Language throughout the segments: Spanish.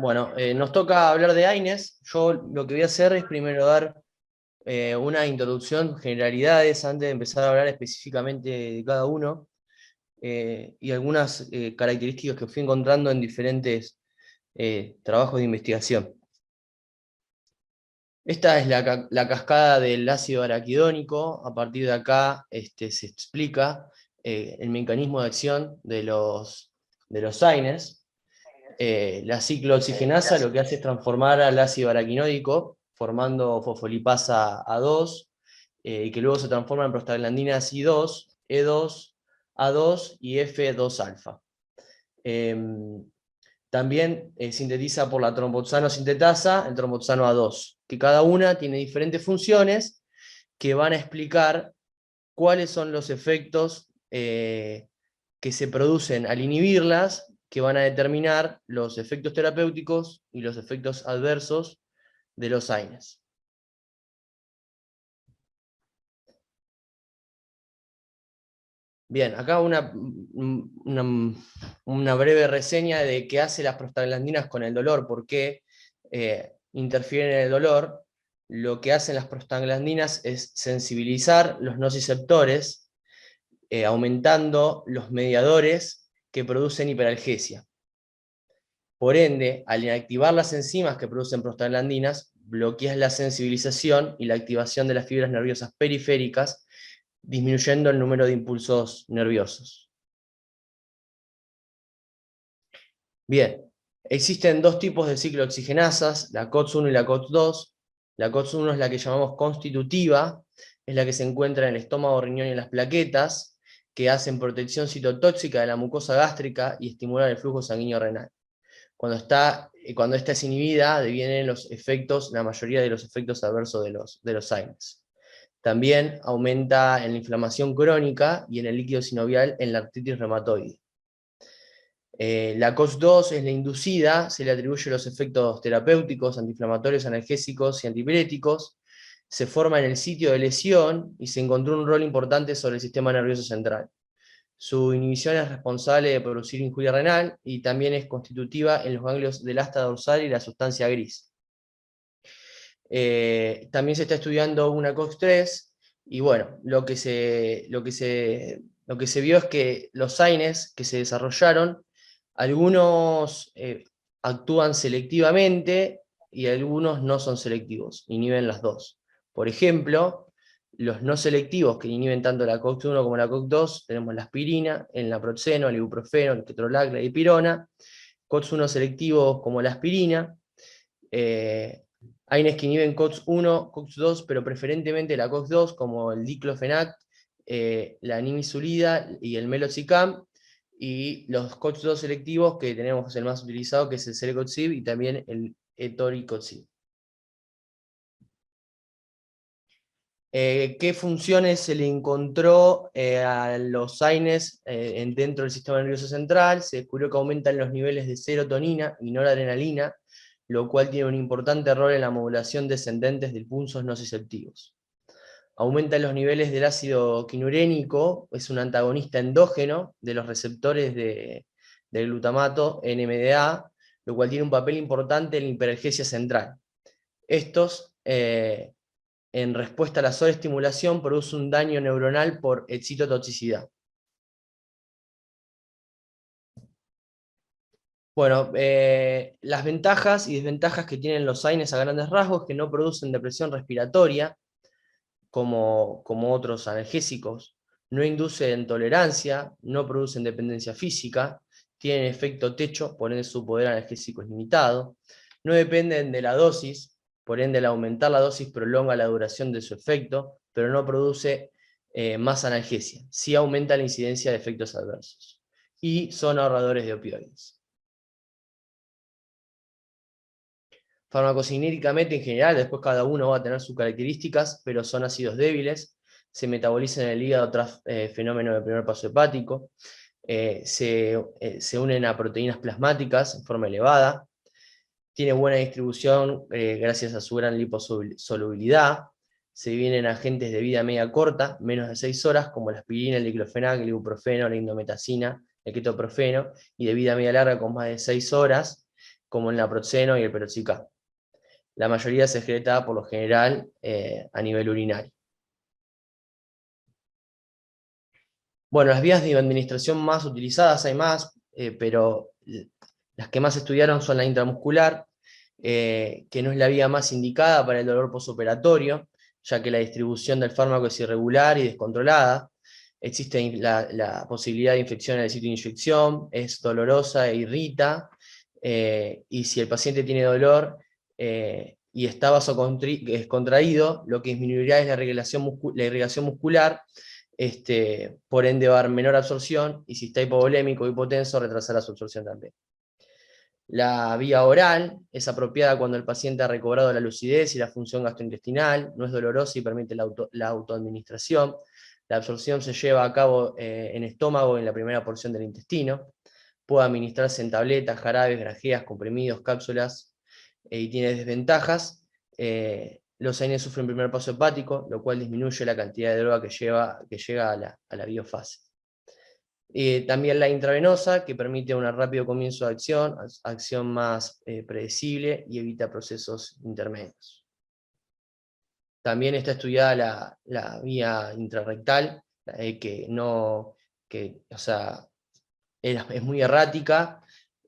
Bueno, nos toca hablar de AINES. Yo lo que voy a hacer es primero dar una introducción, generalidades, antes de empezar a hablar específicamente de cada uno, y algunas características que fui encontrando en diferentes trabajos de investigación. Esta es la cascada del ácido araquidónico. A partir de acá se explica el mecanismo de acción de los AINES. La ciclooxigenasa lo que hace es transformar al ácido araquinódico, formando fosfolipasa A2, y que luego se transforma en prostaglandinas I2, E2, A2 y F2-alfa. También sintetiza por la tromboxano sintetasa el tromboxano A2, que cada una tiene diferentes funciones que van a explicar cuáles son los efectos que se producen al inhibirlas, que van a determinar los efectos terapéuticos y los efectos adversos de los AINES. Bien, acá una breve reseña de qué hace las prostaglandinas con el dolor, por qué interfieren en el dolor. Lo que hacen las prostaglandinas es sensibilizar los nociceptores, aumentando los mediadores que producen hiperalgesia. Por ende, al inactivar las enzimas que producen prostaglandinas, bloqueas la sensibilización y la activación de las fibras nerviosas periféricas, disminuyendo el número de impulsos nerviosos. Bien, existen dos tipos de ciclooxigenasas, la COX-1 y la COX-2. La COX-1 es la que llamamos constitutiva, es la que se encuentra en el estómago, riñón y en las plaquetas, que hacen protección citotóxica de la mucosa gástrica y estimulan el flujo sanguíneo renal. Cuando esta es inhibida, devienen los efectos, la mayoría de los efectos adversos de los AINES. También aumenta en la inflamación crónica y en el líquido sinovial en la artritis reumatoide. La COX-2 es la inducida, se le atribuye los efectos terapéuticos, antiinflamatorios, analgésicos y antipiréticos. Se forma en el sitio de lesión y se encontró un rol importante sobre el sistema nervioso central. Su inhibición es responsable de producir injuria renal y también es constitutiva en los ganglios del asta dorsal y la sustancia gris. También se está estudiando una COX-3 y bueno, lo que se vio es que los AINES que se desarrollaron, algunos actúan selectivamente y algunos no son selectivos, inhiben las dos. Por ejemplo, los no selectivos que inhiben tanto la COX-1 como la COX-2, tenemos la aspirina, el naproxeno, el ibuprofeno, el ketorolac, la dipirona. COX-1 selectivos como la aspirina. AINES que inhiben COX-1, COX-2, pero preferentemente la COX-2, como el diclofenac, la nimisulida y el meloxicam, y los COX-2 selectivos, que tenemos el más utilizado, que es el celecoxib y también el etoricoxib. ¿Qué funciones se le encontró a los AINES dentro del sistema nervioso central? Se descubrió que aumentan los niveles de serotonina y noradrenalina, lo cual tiene un importante rol en la modulación descendente de impulsos nociceptivos. Aumenta los niveles del ácido quinurénico, es un antagonista endógeno de los receptores del glutamato NMDA, lo cual tiene un papel importante en la hiperalgesia central. Estos, en respuesta a la sobreestimulación, produce un daño neuronal por excitotoxicidad. Bueno, las ventajas y desventajas que tienen los AINES a grandes rasgos, que no producen depresión respiratoria, como otros analgésicos, no inducen tolerancia, no producen dependencia física, tienen efecto techo, por ende su poder analgésico es limitado, no dependen de la dosis, por ende al aumentar la dosis prolonga la duración de su efecto, pero no produce más analgesia, sí aumenta la incidencia de efectos adversos, y son ahorradores de opioides. Farmacocinéricamente en general, después cada uno va a tener sus características, pero son ácidos débiles, se metabolizan en el hígado tras fenómeno de primer paso hepático, se unen a proteínas plasmáticas en forma elevada, tiene buena distribución gracias a su gran liposolubilidad, se dividen agentes de vida media corta, menos de 6 horas, como la aspirina, el diclofenac, el ibuprofeno, la indometacina, el ketoprofeno, y de vida media larga con más de 6 horas, como el naproxeno y el peroxicam. La mayoría se excreta por lo general a nivel urinario. Bueno, las vías de administración más utilizadas, hay más, pero las que más estudiaron son la intramuscular, que no es la vía más indicada para el dolor posoperatorio, ya que la distribución del fármaco es irregular y descontrolada. Existe la posibilidad de infección en el sitio de inyección, es dolorosa e irrita, y si el paciente tiene dolor y está contraído, lo que disminuirá es la irrigación muscular, por ende va a haber menor absorción, y si está hipovolémico o hipotenso, retrasará su absorción también. La vía oral es apropiada cuando el paciente ha recobrado la lucidez y la función gastrointestinal, no es dolorosa y permite la autoadministración. La absorción se lleva a cabo en estómago, en la primera porción del intestino. Puede administrarse en tabletas, jarabes, grajeas, comprimidos, cápsulas, y tiene desventajas. Los AINES sufren primer paso hepático, lo cual disminuye la cantidad de droga que llega a la biofase. También la intravenosa, que permite un rápido comienzo de acción más predecible y evita procesos intermedios. También está estudiada la vía intrarrectal, es muy errática,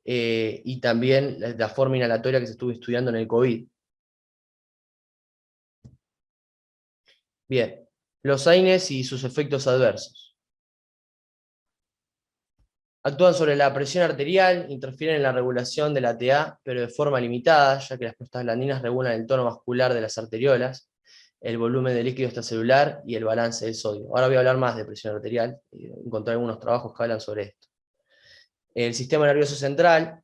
y también la forma inhalatoria que se estuvo estudiando en el COVID. Bien, los AINES y sus efectos adversos. Actúan sobre la presión arterial, interfieren en la regulación de la ATA, pero de forma limitada, ya que las prostaglandinas regulan el tono vascular de las arteriolas, el volumen de líquido extracelular y el balance del sodio. Ahora voy a hablar más de presión arterial, y encontré algunos trabajos que hablan sobre esto. El sistema nervioso central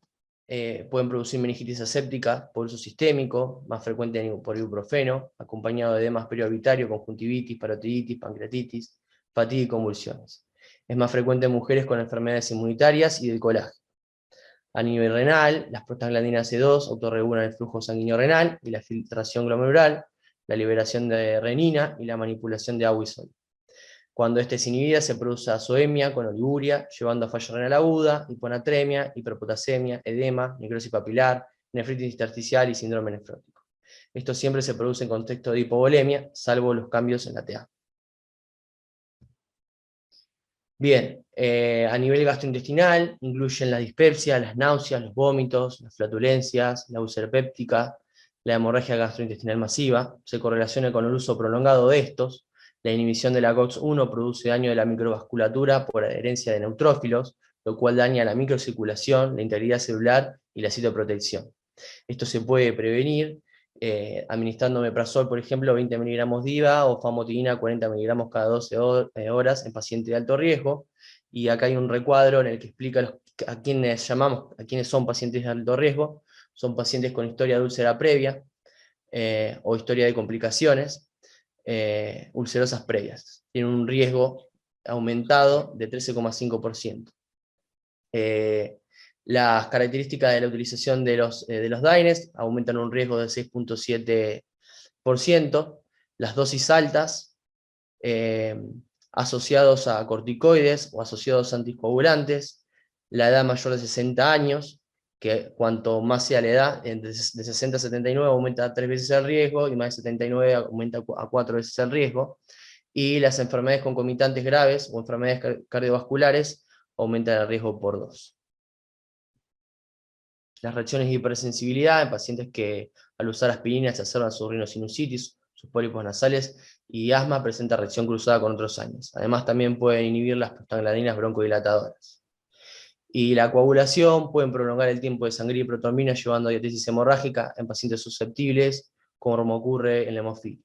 pueden producir meningitis aséptica por uso sistémico, más frecuente por ibuprofeno, acompañado de edemas periorbitario, conjuntivitis, parotiditis, pancreatitis, fatiga y convulsiones. Es más frecuente en mujeres con enfermedades inmunitarias y del colágeno. A nivel renal, las prostaglandinas C2 autorregulan el flujo sanguíneo renal y la filtración glomerular, la liberación de renina y la manipulación de agua y sodio. Cuando esta es inhibida, se produce azoemia con oliguria, llevando a falla renal aguda, hiponatremia, hiperpotasemia, edema, necrosis papilar, nefritis intersticial y síndrome nefrótico. Esto siempre se produce en contexto de hipovolemia, salvo los cambios en la TA. Bien, a nivel gastrointestinal, incluyen la dispepsia, las náuseas, los vómitos, las flatulencias, la úlcera péptica, la hemorragia gastrointestinal masiva. Se correlaciona con el uso prolongado de estos. La inhibición de la COX-1 produce daño de la microvasculatura por adherencia de neutrófilos, lo cual daña la microcirculación, la integridad celular y la citoprotección. Esto se puede prevenir administrando omeprazol, por ejemplo, 20 miligramos DIVA, o famotidina 40 miligramos cada 12 horas en pacientes de alto riesgo. Y acá hay un recuadro en el que explica a quienes son pacientes de alto riesgo. Son pacientes con historia de úlcera previa, o historia de complicaciones ulcerosas previas. Tienen un riesgo aumentado de 13,5%. Las características de la utilización de los DAINES aumentan un riesgo del 6,7%, las dosis altas, asociados a corticoides o asociados a anticoagulantes, la edad mayor de 60 años, que cuanto más sea la edad, de 60 a 79 aumenta 3 veces el riesgo, y más de 79 aumenta a 4 veces el riesgo, y las enfermedades concomitantes graves o enfermedades cardiovasculares aumentan el riesgo por 2. Las reacciones de hipersensibilidad en pacientes que al usar aspirina se exacerban su rinosinusitis, sus pólipos nasales y asma, presenta reacción cruzada con otros AINES. Además, también pueden inhibir las prostaglandinas broncodilatadoras. Y la coagulación pueden prolongar el tiempo de sangría y protrombina, llevando a diatesis hemorrágica en pacientes susceptibles, como ocurre en la hemofilia.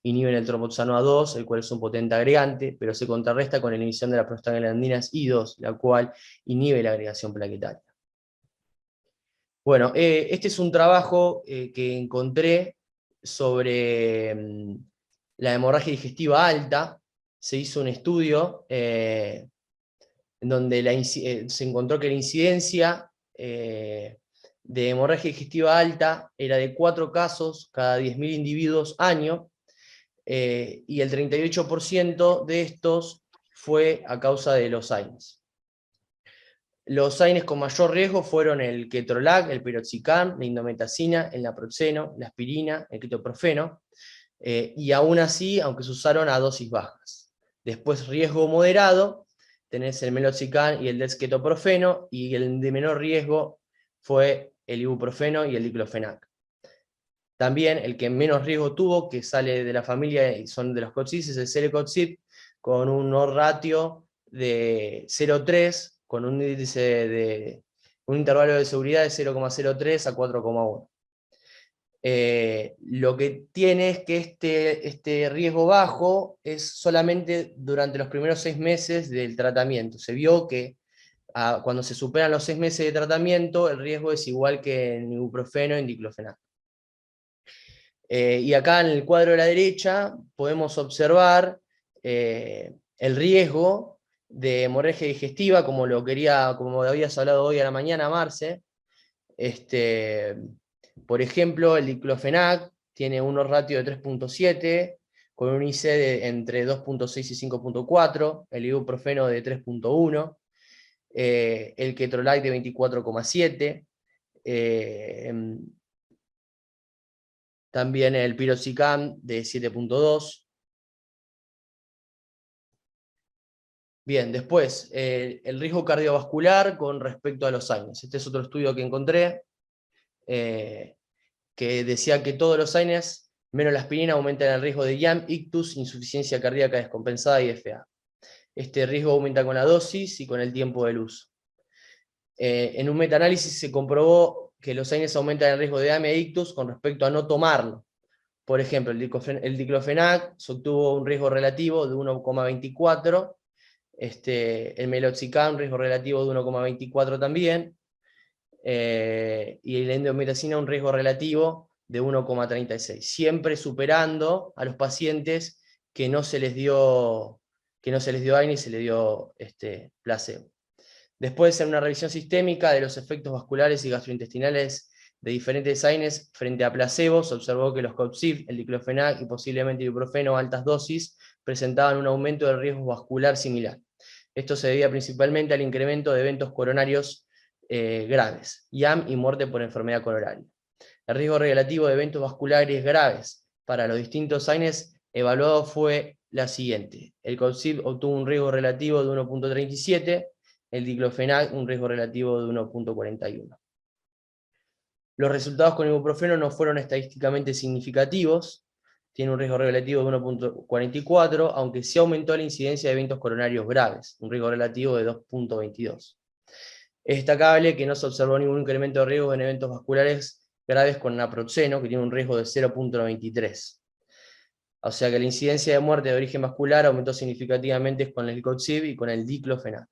Inhiben el tromboxano A2, el cual es un potente agregante, pero se contrarresta con la inhibición de las prostaglandinas I2, la cual inhibe la agregación plaquetaria. Bueno, este es un trabajo que encontré sobre la hemorragia digestiva alta. Se hizo un estudio en donde se encontró que la incidencia de hemorragia digestiva alta era de 4 casos cada 10.000 individuos año, y el 38% de estos fue a causa de los AINES. Los AINES con mayor riesgo fueron el ketorolac, el piroxicam, la indometacina, el naproxeno, la aspirina, el ketoprofeno, y aún así, aunque se usaron a dosis bajas. Después, riesgo moderado, tenés el meloxicam y el dexketoprofeno, y el de menor riesgo fue el ibuprofeno y el diclofenac. También el que menos riesgo tuvo, que sale de la familia y son de los COTSIS, es el Celecoxib, con un odds ratio de 0,3, con un índice de un intervalo de seguridad de 0,03 a 4,1. Lo que tiene es que este riesgo bajo es solamente durante los primeros 6 meses del tratamiento. Se vio que cuando se superan los 6 meses de tratamiento, el riesgo es igual que en ibuprofeno y en diclofenac. Y acá en el cuadro de la derecha podemos observar el riesgo de hemorragia digestiva, como habías hablado hoy a la mañana, Marce. Por ejemplo, el diclofenac tiene un odds ratio de 3,7, con un IC de entre 2,6 y 5,4, el ibuprofeno de 3,1, el ketorolac de 24,7, también el piroxicam de 7,2. Bien, después, el riesgo cardiovascular con respecto a los AINES. Este es otro estudio que encontré, que decía que todos los AINES, menos la aspirina, aumentan el riesgo de IAM, ictus, insuficiencia cardíaca descompensada y FA. Este riesgo aumenta con la dosis y con el tiempo del uso. En un metaanálisis se comprobó que los AINES aumentan el riesgo de IAM e ictus con respecto a no tomarlo. Por ejemplo, el diclofenac obtuvo un riesgo relativo de 1,24, el meloxicam un riesgo relativo de 1,24 también, y la indometacina un riesgo relativo de 1,36, siempre superando a los pacientes que no se les dio AINE y se les dio placebo. Después, en una revisión sistémica de los efectos vasculares y gastrointestinales de diferentes AINES frente a placebo, se observó que los COPSIB, el diclofenac y posiblemente ibuprofeno a altas dosis presentaban un aumento del riesgo vascular similar. Esto se debía principalmente al incremento de eventos coronarios graves, IAM y muerte por enfermedad coronaria. El riesgo relativo de eventos vasculares graves para los distintos AINES evaluados fue la siguiente. El COPSIB obtuvo un riesgo relativo de 1,37, el diclofenac un riesgo relativo de 1,41. Los resultados con ibuprofeno no fueron estadísticamente significativos, tiene un riesgo relativo de 1,44, aunque sí aumentó la incidencia de eventos coronarios graves, un riesgo relativo de 2,22. Es destacable que no se observó ningún incremento de riesgo en eventos vasculares graves con naproxeno, que tiene un riesgo de 0,93. O sea que la incidencia de muerte de origen vascular aumentó significativamente con el COPSIB y con el diclofenac.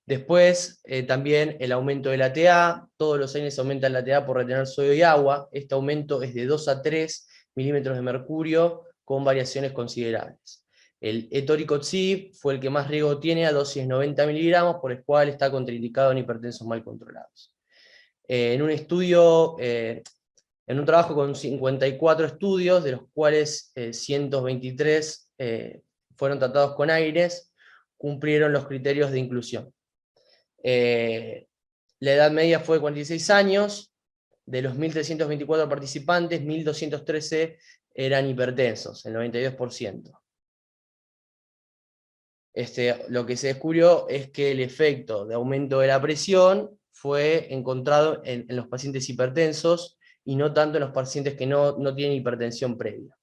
Después, también el aumento de la TA, todos los años aumentan la TA por retener sodio y agua, este aumento es de 2 a 3 milímetros de mercurio con variaciones considerables. El etoricoxib fue el que más riesgo tiene a dosis 90 miligramos, por el cual está contraindicado en hipertensos mal controlados. En un estudio, en un trabajo con 54 estudios, de los cuales 123 fueron tratados con AINES, cumplieron los criterios de inclusión. La edad media fue de 46 años, de los 1.324 participantes, 1.213 eran hipertensos, el 92%. Lo que se descubrió es que el efecto de aumento de la presión fue encontrado en los pacientes hipertensos y no tanto en los pacientes que no tienen hipertensión previa.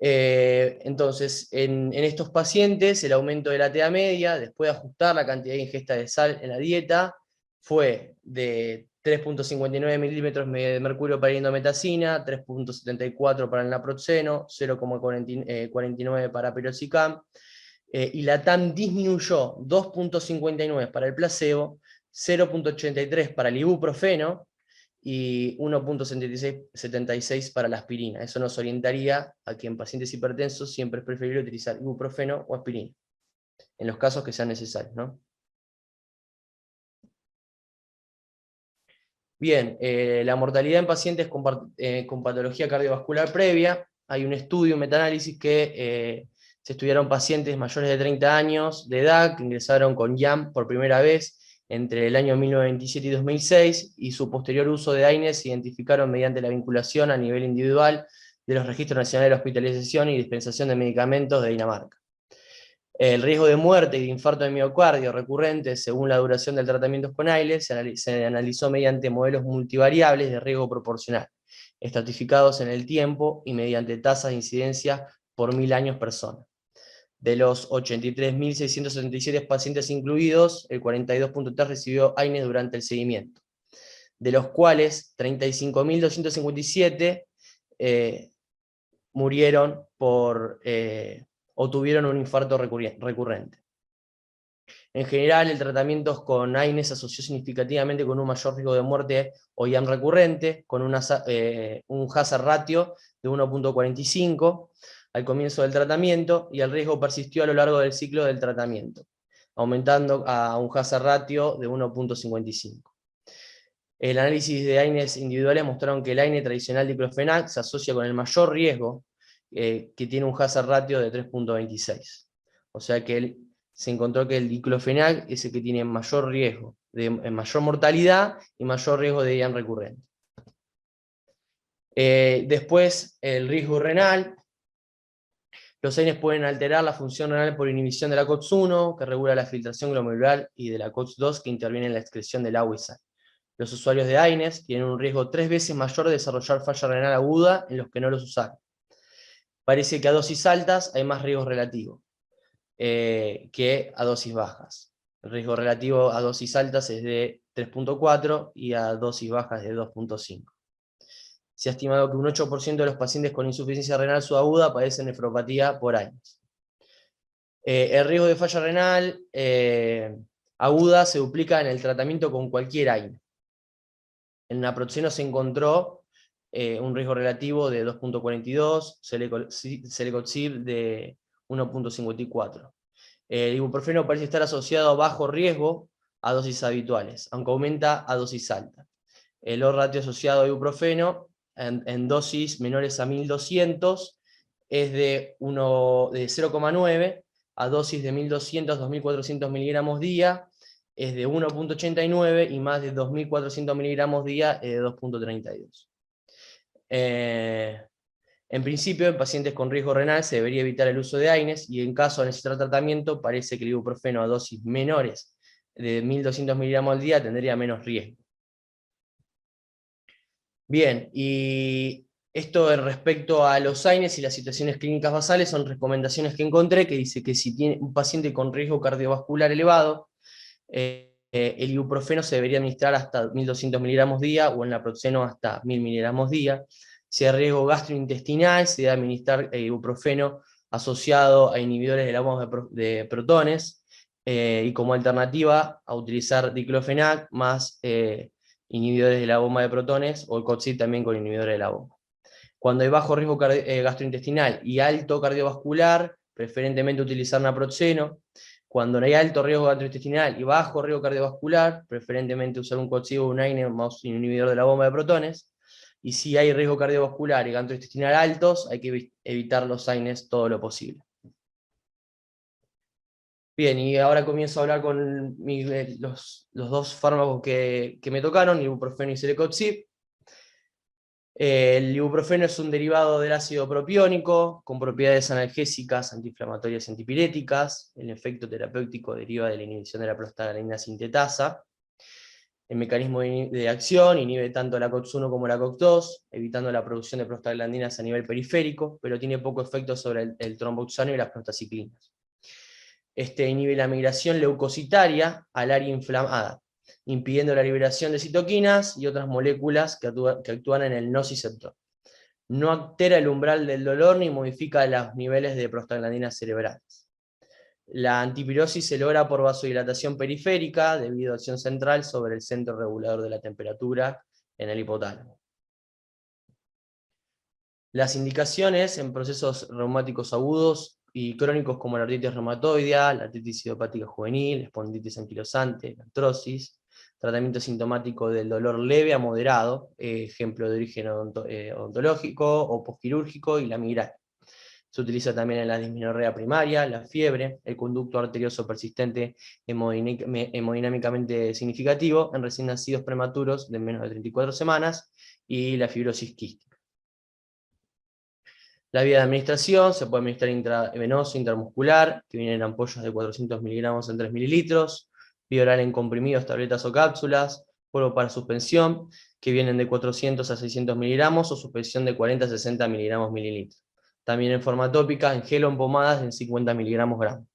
Entonces, en estos pacientes, el aumento de la TA media, después de ajustar la cantidad de ingesta de sal en la dieta, fue de 3,59 milímetros de mercurio para la indometacina, 3,74 para el naproxeno, 0,49 para piroxicam, y la TAM disminuyó 2,59 para el placebo, 0,83 para el ibuprofeno, y 1,76 para la aspirina. Eso nos orientaría a que en pacientes hipertensos siempre es preferible utilizar ibuprofeno o aspirina, en los casos que sean necesarios, ¿no? Bien, la mortalidad en pacientes con patología cardiovascular previa, hay un estudio, un metaanálisis que Se estudiaron pacientes mayores de 30 años de edad que ingresaron con IAM por primera vez entre el año 1997 y 2006, y su posterior uso de AINES se identificaron mediante la vinculación a nivel individual de los registros nacionales de hospitalización y dispensación de medicamentos de Dinamarca. El riesgo de muerte y de infarto de miocardio recurrente según la duración del tratamiento con AINES se analizó mediante modelos multivariables de riesgo proporcional, estratificados en el tiempo y mediante tasas de incidencia por 1000 años persona. De los 83.677 pacientes incluidos, el 42.3 recibió AINES durante el seguimiento, de los cuales 35.257 murieron o tuvieron un infarto recurrente. En general, el tratamiento con AINES se asoció significativamente con un mayor riesgo de muerte o IAM recurrente, con un hazard ratio de 1.45 al comienzo del tratamiento, y el riesgo persistió a lo largo del ciclo del tratamiento, aumentando a un hazard ratio de 1.55. El análisis de AINES individuales mostraron que el AINE tradicional diclofenac se asocia con el mayor riesgo, que tiene un hazard ratio de 3.26. O sea que se encontró que el diclofenac es el que tiene mayor riesgo, mayor mortalidad y mayor riesgo de IAM recurrente. Después, el riesgo renal. Los AINES pueden alterar la función renal por inhibición de la COX-1, que regula la filtración glomerular, y de la COX-2, que interviene en la excreción del agua y sal. Los usuarios de AINES tienen un riesgo 3 veces mayor de desarrollar falla renal aguda en los que no los usaron. Parece que a dosis altas hay más riesgo relativo que a dosis bajas. El riesgo relativo a dosis altas es de 3.4 y a dosis bajas de 2.5. Se ha estimado que un 8% de los pacientes con insuficiencia renal subaguda padecen nefropatía por AINES. El riesgo de falla renal aguda se duplica en el tratamiento con cualquier AINE. En naproxeno se encontró un riesgo relativo de 2.42, celecoxib de 1.54. El ibuprofeno parece estar asociado a bajo riesgo a dosis habituales, aunque aumenta a dosis alta. El odds ratio asociado a ibuprofeno en dosis menores a 1200 es de 0,9, a dosis de 1200 a 2400 miligramos día es de 1.89, y más de 2400 miligramos día es de 2.32. En principio, en pacientes con riesgo renal se debería evitar el uso de AINES, y en caso de necesitar tratamiento, parece que el ibuprofeno a dosis menores de 1200 miligramos al día tendría menos riesgo. Bien, y esto en respecto a los AINES y las situaciones clínicas basales son recomendaciones que encontré, que dice que si tiene un paciente con riesgo cardiovascular elevado, el ibuprofeno se debería administrar hasta 1200 miligramos día, o el naproxeno hasta 1000 miligramos día. Si hay riesgo gastrointestinal, se debe administrar ibuprofeno asociado a inhibidores de la bomba de protones, y como alternativa a utilizar diclofenac más inhibidores de la bomba de protones, o el COX-IB también con inhibidores de la bomba. Cuando hay bajo riesgo gastrointestinal y alto cardiovascular, preferentemente utilizar naproxeno. Cuando no hay alto riesgo gastrointestinal y bajo riesgo cardiovascular, preferentemente usar un COX-IB o un AINE más un inhibidor de la bomba de protones. Y si hay riesgo cardiovascular y gastrointestinal altos, hay que evitar los AINES todo lo posible. Bien, y ahora comienzo a hablar con los dos fármacos que me tocaron, ibuprofeno y celecoxib. El ibuprofeno es un derivado del ácido propiónico, con propiedades analgésicas, antiinflamatorias y antipiréticas. El efecto terapéutico deriva de la inhibición de la prostaglandina sintetasa. El mecanismo de acción inhibe tanto la COX-1 como la COX-2, evitando la producción de prostaglandinas a nivel periférico, pero tiene poco efecto sobre el tromboxano y las prostaciclinas. Inhibe la migración leucocitaria al área inflamada, impidiendo la liberación de citoquinas y otras moléculas que actúan en el nociceptor. No altera el umbral del dolor ni modifica los niveles de prostaglandinas cerebrales. La antipirosis se logra por vasodilatación periférica, debido a acción central sobre el centro regulador de la temperatura en el hipotálamo. Las indicaciones en procesos reumáticos agudos y crónicos como la artritis reumatoidea, la artritis idiopática juvenil, espondilitis anquilosante, la artrosis, tratamiento sintomático del dolor leve a moderado, ejemplo de origen odontológico o posquirúrgico, y la migraña. Se utiliza también en la dismenorrea primaria, la fiebre, el conducto arterioso persistente hemodinámicamente significativo en recién nacidos prematuros de menos de 34 semanas y la fibrosis quística. La vía de administración se puede administrar intravenoso, intramuscular, que viene en ampollas de 400 miligramos en 3 mililitros, vía oral en comprimidos, tabletas o cápsulas, polvo para suspensión, que vienen de 400 a 600 miligramos, o suspensión de 40 a 60 miligramos mililitros. También en forma tópica, en gel o en pomadas en 50 miligramos gramo.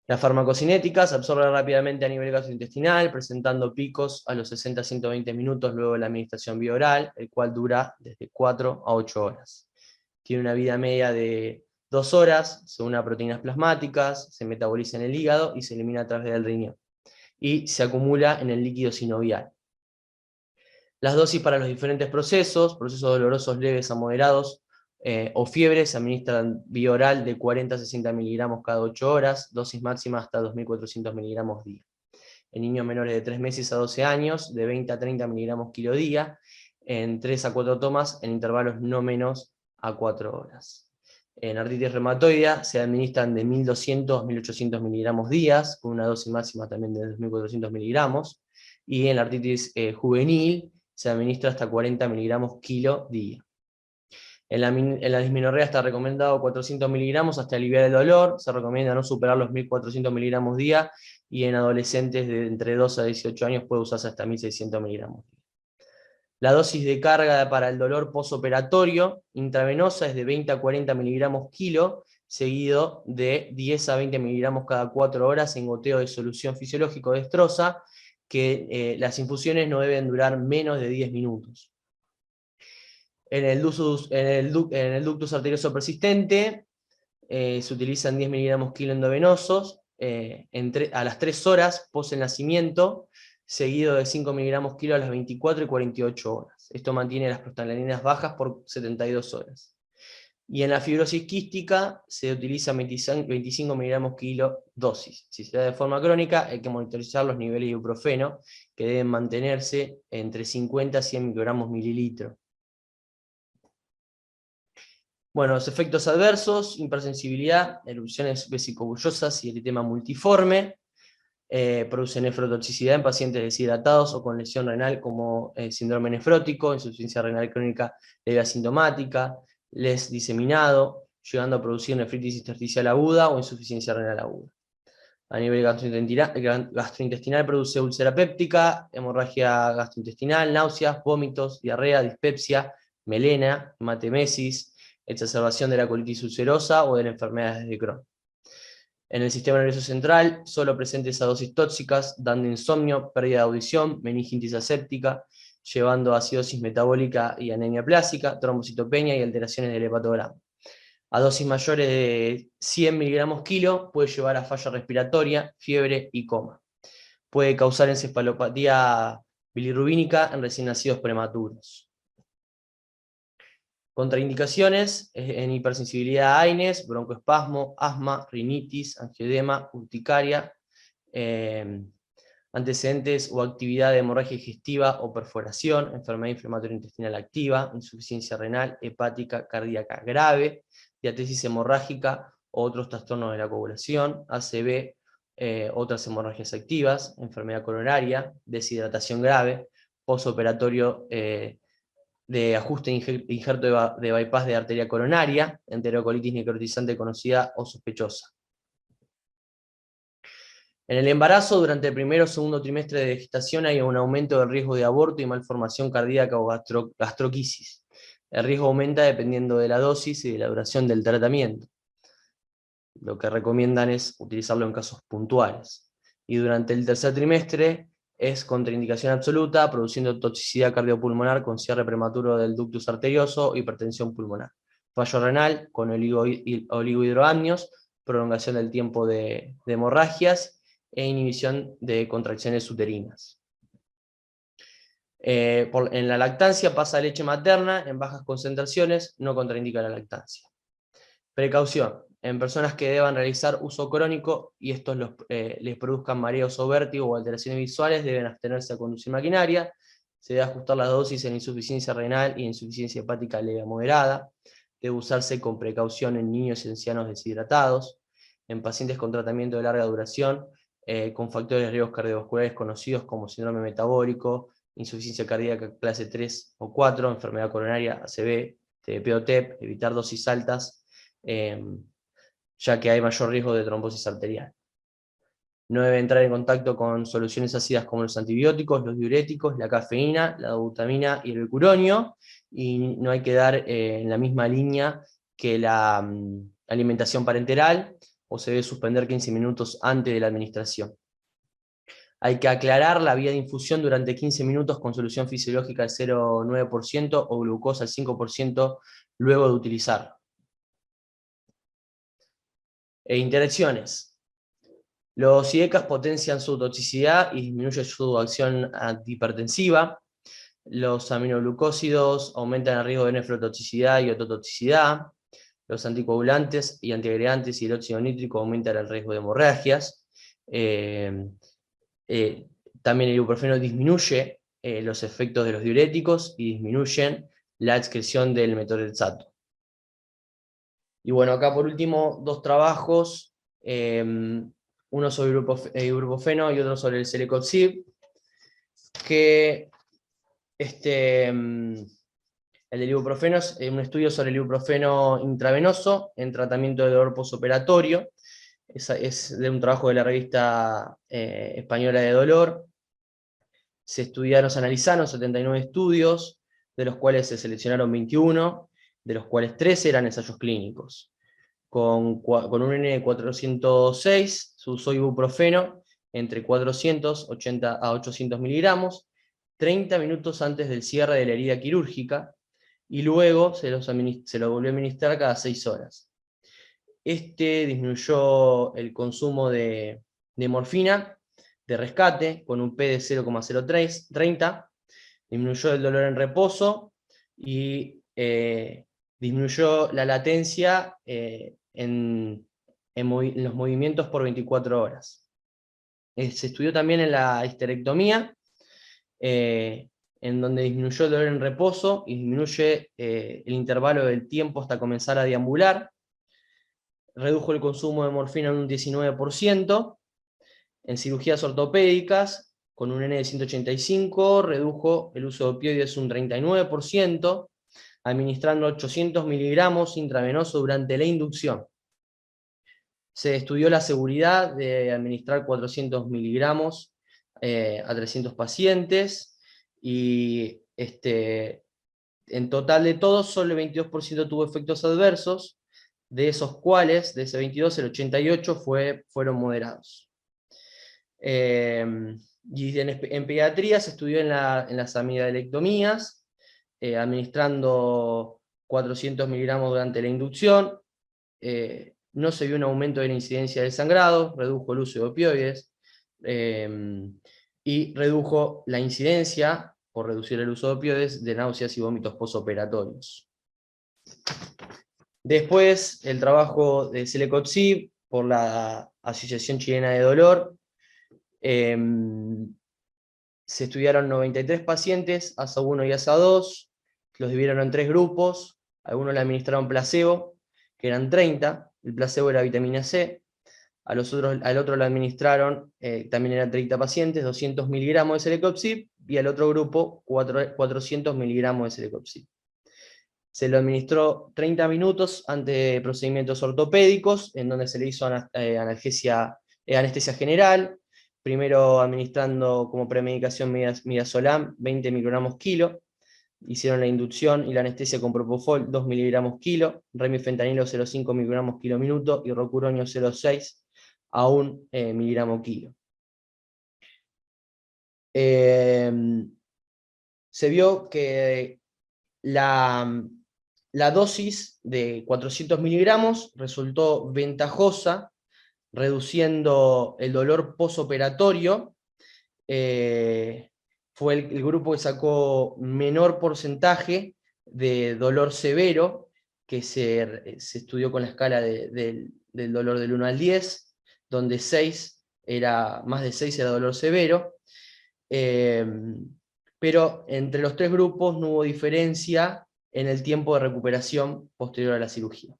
La farmacocinética se absorbe rápidamente a nivel gastrointestinal, presentando picos a los 60 a 120 minutos luego de la administración vía oral, el cual dura desde 4 a 8 horas. Tiene una vida media de 2 horas, se une a proteínas plasmáticas, se metaboliza en el hígado y se elimina a través del riñón. Y se acumula en el líquido sinovial. Las dosis para los diferentes procesos dolorosos leves a moderados, o fiebre, se administran vía oral de 40 a 60 miligramos cada 8 horas, dosis máxima hasta 2.400 miligramos día. En niños menores de 3 meses a 12 años, de 20 a 30 miligramos kilo día, en 3 a 4 tomas, en intervalos no menos a 4 horas. En artritis reumatoidea se administran de 1.200 a 1.800 miligramos días, con una dosis máxima también de 2.400 miligramos, y en la artritis juvenil se administra hasta 40 miligramos kilo día. En la dismenorrea está recomendado 400 miligramos hasta aliviar el dolor, se recomienda no superar los 1.400 miligramos día, y en adolescentes de entre 2 a 18 años puede usarse hasta 1.600 miligramos día. La dosis de carga para el dolor posoperatorio intravenosa es de 20 a 40 miligramos kilo, seguido de 10 a 20 miligramos cada 4 horas en goteo de solución fisiológico de dextrosa, que las infusiones no deben durar menos de 10 minutos. En el ductus arterioso persistente se utilizan 10 miligramos kilo endovenosos a las 3 horas post el nacimiento, seguido de 5 miligramos kilo a las 24 y 48 horas. Esto mantiene las prostaglandinas bajas por 72 horas. Y en la fibrosis quística se utilizan 25 miligramos kilo dosis. Si se da de forma crónica, hay que monitorizar los niveles de ibuprofeno, que deben mantenerse entre 50 a 100 microgramos mililitro. Bueno, los efectos adversos: hipersensibilidad, erupciones vesicobullosas y eritema multiforme. Produce nefrotoxicidad en pacientes deshidratados o con lesión renal, como síndrome nefrótico, insuficiencia renal crónica leve asintomática, les diseminado, llegando a producir nefritis intersticial aguda o insuficiencia renal aguda. A nivel gastrointestinal produce úlcera péptica, hemorragia gastrointestinal, náuseas, vómitos, diarrea, dispepsia, melena, hematemesis, exacerbación de la colitis ulcerosa o de las enfermedades de Crohn. En el sistema nervioso central, solo presentes a dosis tóxicas, dando insomnio, pérdida de audición, meningitis aséptica, llevando a acidosis metabólica y anemia plásica, trombocitopenia y alteraciones del hepatograma. A dosis mayores de 100 miligramos kilo puede llevar a falla respiratoria, fiebre y coma. Puede causar encefalopatía bilirrubínica en recién nacidos prematuros. Contraindicaciones en hipersensibilidad a AINES, broncoespasmo, asma, rinitis, angioedema, urticaria, antecedentes o actividad de hemorragia digestiva o perforación, enfermedad inflamatoria intestinal activa, insuficiencia renal, hepática, cardíaca grave, diatesis hemorrágica o otros trastornos de la coagulación, ACV, otras hemorragias activas, enfermedad coronaria, deshidratación grave, postoperatorio de ajuste injerto de bypass de arteria coronaria, enterocolitis necrotizante conocida o sospechosa. En el embarazo, durante el primero o segundo trimestre de gestación, hay un aumento del riesgo de aborto y malformación cardíaca o gastroquisis. El riesgo aumenta dependiendo de la dosis y de la duración del tratamiento. Lo que recomiendan es utilizarlo en casos puntuales. Y durante el tercer trimestre es contraindicación absoluta, produciendo toxicidad cardiopulmonar con cierre prematuro del ductus arterioso, hipertensión pulmonar. Fallo renal con oligohidroamnios, prolongación del tiempo de hemorragias e inhibición de contracciones uterinas. En la lactancia pasa a leche materna en bajas concentraciones, no contraindica la lactancia. Precaución: en personas que deban realizar uso crónico y estos les produzcan mareos o vértigo o alteraciones visuales, deben abstenerse a conducir maquinaria. Se debe ajustar las dosis en insuficiencia renal y insuficiencia hepática leve a moderada. debe usarse con precaución en niños y ancianos deshidratados, en pacientes con tratamiento de larga duración, con factores de riesgo cardiovasculares conocidos como síndrome metabólico, insuficiencia cardíaca clase 3 o 4, enfermedad coronaria, ACV, TDP o TEP, evitar dosis altas, ya que hay mayor riesgo de trombosis arterial. No debe entrar en contacto con soluciones ácidas como los antibióticos, los diuréticos, la cafeína, la dobutamina y el bicuronio, y no hay que dar en la misma línea que la alimentación parenteral, o se debe suspender 15 minutos antes de la administración. Hay que aclarar la vía de infusión durante 15 minutos con solución fisiológica al 0,9% o glucosa al 5% luego de utilizar. Interacciones. Los IECAS potencian su toxicidad y disminuyen su acción antihipertensiva. Los aminoglucósidos aumentan el riesgo de nefrotoxicidad y ototoxicidad. Los anticoagulantes y antiagregantes y el óxido nítrico aumentan el riesgo de hemorragias. También el ibuprofeno disminuye los efectos de los diuréticos y disminuyen la excreción del metiltrexato. Y bueno, acá por último, dos trabajos, uno sobre ibuprofeno y otro sobre el celecoxib, que el del ibuprofeno es un estudio sobre el ibuprofeno intravenoso en tratamiento de dolor postoperatorio. Es de un trabajo de la revista española de dolor. Se analizaron 79 estudios, de los cuales se seleccionaron 21, de los cuales 13 eran ensayos clínicos. Con un N de 406 se usó ibuprofeno entre 480 a 800 miligramos, 30 minutos antes del cierre de la herida quirúrgica, y luego se lo volvió a administrar cada 6 horas. Disminuyó el consumo de morfina de rescate con un P de 0,0330, disminuyó el dolor en reposo y disminuyó la latencia en los movimientos por 24 horas. Se estudió también en la histerectomía, en donde disminuyó el dolor en reposo y disminuye el intervalo del tiempo hasta comenzar a deambular. Redujo el consumo de morfina en un 19%. En cirugías ortopédicas, con un N de 185, redujo el uso de opioides un 39%, administrando 800 miligramos intravenoso durante la inducción. Se estudió la seguridad de administrar 400 miligramos a 300 pacientes, y en total de todos, solo el 22% tuvo efectos adversos, de esos cuales, de ese 22, el 88 fueron moderados. Y en pediatría se estudió en las amidalectomías, administrando 400 miligramos durante la inducción. No se vio un aumento de la incidencia del sangrado, redujo el uso de opioides, y redujo la incidencia, por reducir el uso de opioides, de náuseas y vómitos postoperatorios. Después, el trabajo de celecoxib por la Asociación Chilena de Dolor. Se estudiaron 93 pacientes, ASA1 y ASA2, los dividieron en 3 grupos, algunos le administraron placebo, que eran 30, el placebo era vitamina C, al otro le administraron, también eran 30 pacientes, 200 miligramos de celecoxib, y al otro grupo 400 miligramos de celecoxib. Se lo administró 30 minutos antes de procedimientos ortopédicos, en donde se le hizo anestesia general, primero administrando como premedicación midazolam 20 microgramos kilo, hicieron la inducción y la anestesia con propofol 2 miligramos kilo, remifentanilo 0,5 microgramos kilo minuto y rocuronio 0,6 a 1 miligramo kilo. Se vio que la dosis de 400 miligramos resultó ventajosa, reduciendo el dolor posoperatorio. Fue el grupo que sacó menor porcentaje de dolor severo, que se estudió con la escala del dolor del 1 al 10, donde más de 6 era dolor severo. Pero entre los 3 grupos no hubo diferencia en el tiempo de recuperación posterior a la cirugía.